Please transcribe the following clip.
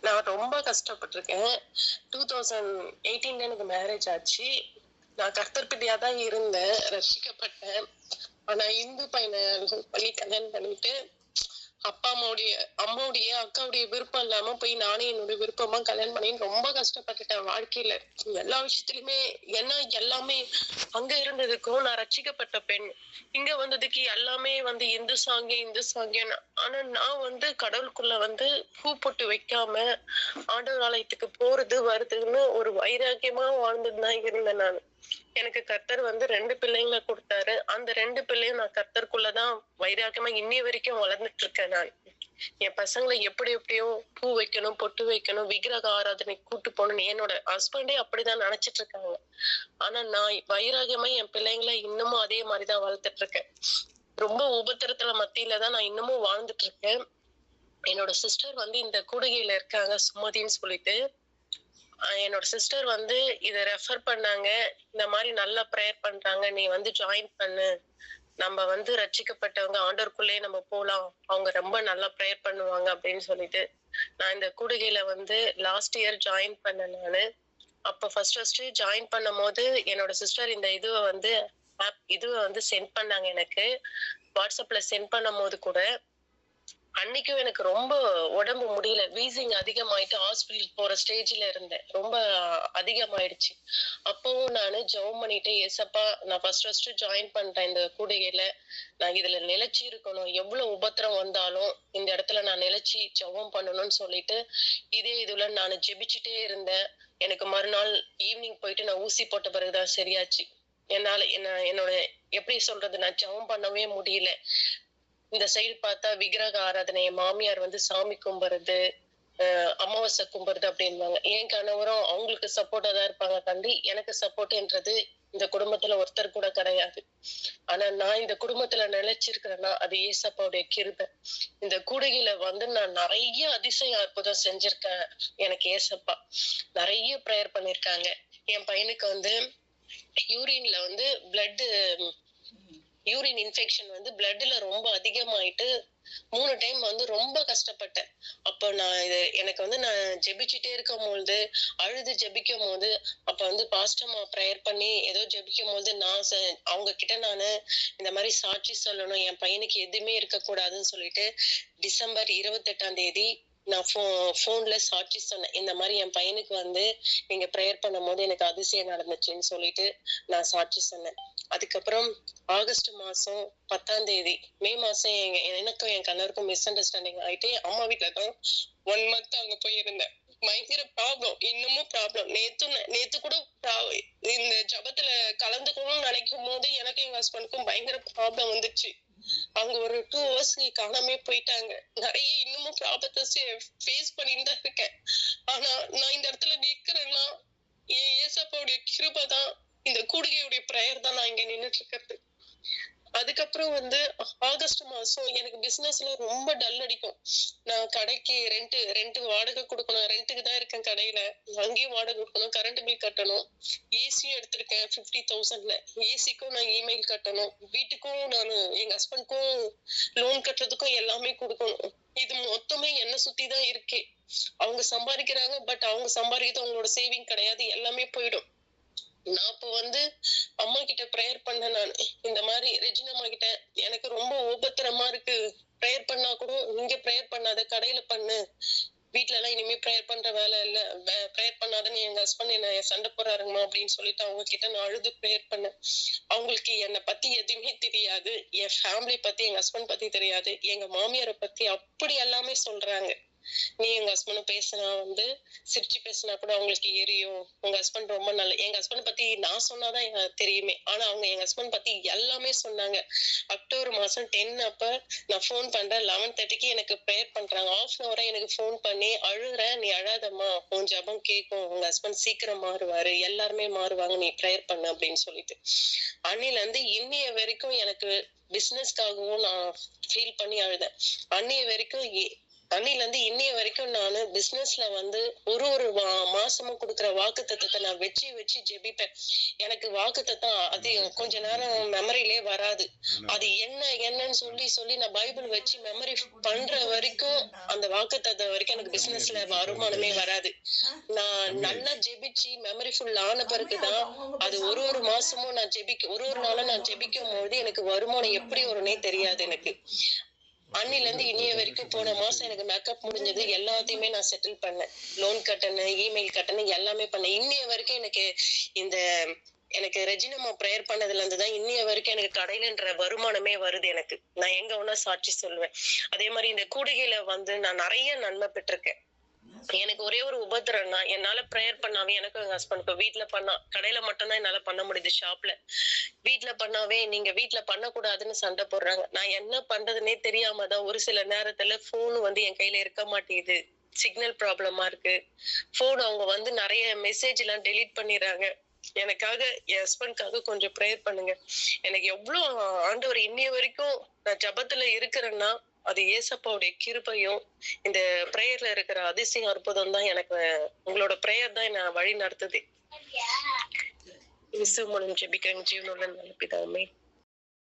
நான் ரொம்ப கஷ்டப்பட்டுருக்கேன். 2018ல எனக்கு மேரேஜ் ஆச்சு. நான் கர்த்தர் பிள்ளையா தான் இருந்தேன். ரட்சிக்கப்பட்டேன். ஆனா இந்து பையன லவ் பண்ணி கல்யாணம் பண்ணிட்டு, அப்பா அம்மாவுடைய, அக்காவுடைய விருப்பம் இல்லாம போய் நானே என்னுடைய விருப்பமா கல்யாணம் பண்ணின்னு ரொம்ப கஷ்டப்பட்டுட்டேன் வாழ்க்கையில. எல்லா விஷயத்திலுமே ஏன்னா எல்லாமே அங்க இருந்ததுக்கும் நான் ரட்சிக்கப்பட்ட பெண். இங்க வந்ததுக்கு எல்லாமே இந்து சாங்கியம். ஆனா நான் கடவுளுக்குள்ள பூ பொட்டு வைக்காம ஆண்டவர் ஆலயத்துக்கு போறது வருதுன்னு ஒரு வைராக்கியமா வாழ்ந்துட்டு தான் இருந்தேன் நான். எனக்கு கர்த்தர் 2 பிள்ளைங்களை கொடுத்தாரு. அந்த 2 பிள்ளையும் நான் கர்த்தருக்குள்ளதான் வைராக்கியமா இன்னி வரைக்கும் வளர்ந்துட்டு இருக்கேன் நான். என் பசங்களை எப்படியோ பூ வைக்கணும், பொட்டு வைக்கணும், விக்கிரக ஆராதனைக்கு கூட்டு போகணும்னு என்னோட ஹஸ்பண்டே அப்படிதான் நினைச்சிட்டு இருக்காங்க. ஆனா நான் வைராகியமா என் பிள்ளைங்களை இன்னமும் அதே மாதிரிதான் வளர்த்துட்டு இருக்கேன். ரொம்ப உபத்திரத்துல மத்தியில தான் நான் இன்னமும் வாழ்ந்துட்டு இருக்கேன். என்னோட சிஸ்டர் இந்த கூடுகையில இருக்காங்க, சுமதின்னு சொல்லிட்டு. என்னோட சிஸ்டர் இத ரெஃபர் பண்ணாங்க. இந்த மாதிரி நல்லா ப்ரேயர் பண்றாங்க, நீ ஜாயின் பண்ணு, நம்ம ரட்சிக்கப்பட்டவங்க ஆண்டவருக்குள்ளே நம்ம போலாம், அவங்க ரொம்ப நல்லா ப்ரேயர் பண்ணுவாங்க அப்படின்னு சொல்லிட்டு நான் இந்த கூடுகையில லாஸ்ட் இயர் ஜாயின் பண்ணேன் நானு. அப்ப ஃபர்ஸ்ட் ஜாயின் பண்ணும் போது என்னோட சிஸ்டர் இந்த இதுவை சென்ட் பண்ணாங்க எனக்கு. வாட்ஸ்அப்ல சென்ட் பண்ணும் போது கூட அன்னைக்கும் எனக்கு ரொம்ப உடம்பு முடியல, வீசிங் அதிகமாயிட்டு ஹாஸ்பிட்டல் போற ஸ்டேஜ்ல இருந்தேன். ரொம்ப அதிகமாயிடுச்சு. அப்பவும் நானு ஜெபம் பண்ணிட்டு, ஏசப்பா நான் ஃபர்ஸ்ட் ஜாயின் பண்றேன் இந்த கூடுகையில, நான் இதுல நிலைச்சு இருக்கணும், எவ்வளவு உபத்திரம் வந்தாலும் இந்த இடத்துல நான் நிலைச்சு ஜெபம் பண்ணணும்னு சொல்லிட்டு இதே இதுல நான் ஜெபிச்சுட்டே இருந்தேன். எனக்கு மறுநாள் ஈவினிங் போயிட்டு நான் ஊசி போட்ட பிறகுதான் சரியாச்சு. என்னால என்னோட எப்படி சொல்றது, நான் ஜெபம் பண்ணவே முடியல. இந்த சைடு பார்த்தா விக்கிரக ஆராதனை, மாமியார் சாமி கும்பிடுறது, அமாவாசை கும்பிடுறது அப்படின்வாங்க. என் கணவரும் அவங்களுக்கு சப்போர்ட்டா தான் இருப்பாங்க கண்டி, எனக்கு சப்போர்ட்ன்றது இந்த குடும்பத்துல ஒருத்தர் கூட கிடையாது. ஆனா நான் இந்த குடும்பத்துல நிலைச்சிருக்கிறேன்னா அது ஏசப்பாவுடைய கிருபை. இந்த கூடுகையில நான் நிறைய அதிசயம் அற்புதம் செஞ்சிருக்கேன். எனக்கு ஏசப்பா நிறைய ப்ரேயர் பண்ணிருக்காங்க. என் பையனுக்கு யூரின்ல பிளட் யூரின் இன்ஃபெக்ஷன் பிளட்ல ரொம்ப அதிகமாயிட்டு 3 டைம் ரொம்ப கஷ்டப்பட்டேன். அப்ப எனக்கு நான் ஜெபிச்சுட்டே இருக்கும் போது, அழுது ஜெபிக்கும் போது, அப்ப பாஸ்டர்மா ப்ரேயர் பண்ணி ஏதோ ஜெபிக்கும் போது அவங்க கிட்ட நானு இந்த மாதிரி சாட்சி சொல்லணும், என் பையனுக்கு எதுவுமே இருக்கக்கூடாதுன்னு சொல்லிட்டு டிசம்பர் 28ஆம் தேதி நான் போன்ல சாட்சி சொன்னேன். இந்த மாதிரி என் பையனுக்கு நீங்க ப்ரேயர் பண்ணும் போது எனக்கு அதிசயம் நடந்துச்சுன்னு சொல்லிட்டு நான் சாட்சி சொன்னேன். அதுக்கப்புறம் ஆகஸ்ட் மாசம் 10ஆம் தேதி, மே மாசம் எனக்கும் என் கணவருக்கும் மிஸ் அண்டர்ஸ்டாண்டிங் ஆயிட்டு அம்மா வீட்டுல தான் 1 மந்த் அங்க போயிருந்தேன். பயங்கர ப்ராப்ளம், இன்னமும் ப்ராப்ளம். நேத்து கூட இந்த ஜபத்துல கலந்துக்கணும்னு நினைக்கும் போது எனக்கு எங்க ஹஸ்பண்டுக்கும் பயங்கர ப்ராப்ளம் வந்துச்சு. அவங்க ஒரு 2 hours காணாமே போயிட்டாங்க. நிறைய இன்னமும் ப்ராப்ளத்தை ஃபேஸ் பண்ணிட்டு தான் இருக்கேன். ஆனா நான் இந்த இடத்துல நிக்கிறேன்னா ஏசப்பாவுடைய கிருபை தான், இந்த கூடுகையுடைய ப்ரேயர் தான் நான் இங்க நின்னுட்டு இருக்கிறது. அதுக்கப்புறம் ஆகஸ்ட் மாசம் எனக்கு பிசினஸ்ல ரொம்ப டல் அடிக்கும். நான் கடைக்கு ரெண்ட் வாடகை கொடுக்கணும், ரெண்ட்டுக்கு தான் இருக்கேன் கடையில, அங்கேயும் வாடகை கொடுக்கணும், கரண்ட் பில் கட்டணும், ஏசியும் எடுத்திருக்கேன் 50,000ல, ஏசிக்கும் நான் இமெயில் கட்டணும், வீட்டுக்கும் நான் எங்க ஹஸ்பண்டுக்கும் லோன் கட்டுறதுக்கும் எல்லாமே கொடுக்கணும். இது மொத்தமே என்ன சுத்தி தான் இருக்கு. அவங்க சம்பாதிக்கிறாங்க, பட் அவங்க சம்பாதிக்கிறது அவங்களோட சேவிங் கிடையாது, எல்லாமே போயிடும். நான் இப்ப அம்மா கிட்ட ப்ரேயர் பண்ணேன். நான் இந்த மாதிரி ரெஜினா அம்மா கிட்ட எனக்கு ரொம்ப உபத்திரமா இருக்கு, ப்ரேயர் பண்ணா கூட இங்க ப்ரேயர் பண்ணாத, கடையில பண்ணு, வீட்டுல எல்லாம் இனிமே ப்ரேயர் பண்ற வேலை இல்ல, ப்ரேயர் பண்ணாதன்னு எங்க ஹஸ்பண்ட் என்ன சண்டை போறாருங்கம்மா அப்படின்னு சொல்லிட்டு அவங்க கிட்ட நான் அழுது ப்ரேயர் பண்ணேன். அவங்களுக்கு என்னை பத்தி எதுவுமே தெரியாது, என் ஃபேமிலி பத்தி, எங்க ஹஸ்பண்ட் பத்தி தெரியாது, எங்க மாமியாரை பத்தி அப்படி எல்லாமே சொல்றாங்க. நீ எங்க ஹஸ்பண்ட் பேசினா சிரிச்சு பேசினா கூட அவங்களுக்கு எரியும், உங்க ஹஸ்பண்ட் ரொம்ப நல்ல, எங்க ஹஸ்பண்ட் பத்தி நான் சொன்னாதான் எனக்கு தெரியுமே, ஆனா அவங்க எங்க ஹஸ்பண்ட் பத்தி எல்லாமே சொன்னாங்க. அக்டோபர் மாசம் 10 அப்ப நான் போன் பண்றேன், 11:30க்கு எனக்கு ப்ரேயர் பண்றாங்க. 1/2 hour எனக்கு போன் பண்ணி, அழுறேன், நீ அழாதம்மா, உன் ஜபம் கேட்கும், உங்க ஹஸ்பண்ட் சீக்கிரம் மாறுவாரு, எல்லாருமே மாறுவாங்க, நீ ப்ரேயர் பண்ணு அப்படின்னு சொல்லிட்டு. அன்னில இருந்து இன்னைய வரைக்கும் எனக்கு பிசினஸ்க்காகவும் நான் ஃபீல் பண்ணி அழுதேன். அன்னைய வரைக்கும் அன்னில இருந்து இன்னைய வரைக்கும் நானு பிசினஸ்ல வந்து ஒரு மாசமும் குடுக்குற வாக்குத்தத்தத்தை நான் வச்சு வச்சு ஜெபிப்பேன். எனக்கு வாக்குத்தத்தம் அது கொஞ்ச நேரம் மெமரியிலே வராது. அது என்னன்னு சொல்லி சொல்லி நான் பைபிள் வச்சு மெமரி பண்ற வரைக்கும் அந்த வாக்குத்தத்தம் வரைக்கும் எனக்கு பிசினஸ்ல வருமானமே வராது. நான் நல்லா ஜெபிச்சு மெமரி ஃபுல் ஆன பிறகுதான் அது ஒரு மாசமும் நான் ஒரு நாளும் நான் ஜெபிக்கும் போது எனக்கு வருமானம் எப்படி வரும்னே தெரியாது எனக்கு. அன்னில இருந்து இன்னைய வரைக்கும் போன மாசம் எனக்கு மேக்கப் முடிஞ்சது. எல்லாத்தையுமே நான் செட்டில் பண்ணேன். லோன் கட்டணும், இமெயில் கட்டணும், எல்லாமே பண்ணேன். இன்னைய வரைக்கும் இந்த எனக்கு ரெஜினம்மா பிரேயர் பண்ணதுல இருந்து தான் இன்னைய வரைக்கும் எனக்கு கடையிலன்ற வருமானமே வருது எனக்கு. நான் எங்க வேணா சாட்சி சொல்லுவேன். அதே மாதிரி இந்த கூடுகையில வந்து நான் நிறைய நன்மை பெற்றிருக்கேன். எனக்கு ஒரே ஒரு உபத்திரம்னா, என்னால பிரேயர் பண்ணாவே எனக்கும் எங்க ஹஸ்பண்டுக்கும் வீட்ல பண்ணா கடையில மட்டும்தான் என்னால பண்ண முடியுது ஷாப்ல. வீட்ல பண்ணாவே நீங்க வீட்ல பண்ணக்கூடாதுன்னு சண்டை போடுறாங்க. நான் என்ன பண்றதுன்னே தெரியாம தான் ஒரு சில நேரத்துல ஃபோன் வந்து என் கையில இருக்க மாட்டேங்குது. சிக்னல் ப்ராப்ளமா இருக்கு. ஃபோன் அவங்க வந்து நிறைய மெசேஜ் எல்லாம் டெலீட் பண்ணிடுறாங்க. எனக்காக என் ஹஸ்பண்ட்காக கொஞ்சம் பிரேயர் பண்ணுங்க. எனக்கு எவ்வளவு ஆண்டவர் இன்னைய வரைக்கும் நான் ஜெபத்துல இருக்கிறேன்னா அது ஏசப்பாவுடைய கிருபையும் இந்த பிரேயர்ல இருக்கிற அதிசயம் அற்புதம் தான். எனக்கு உங்களோட பிரேயர் தான் என்ன வழி நடத்துது. இயேசு மூலம் ஜெபிக்கிறேன் ஜீவனுள்ள நல்ல பிதாவே.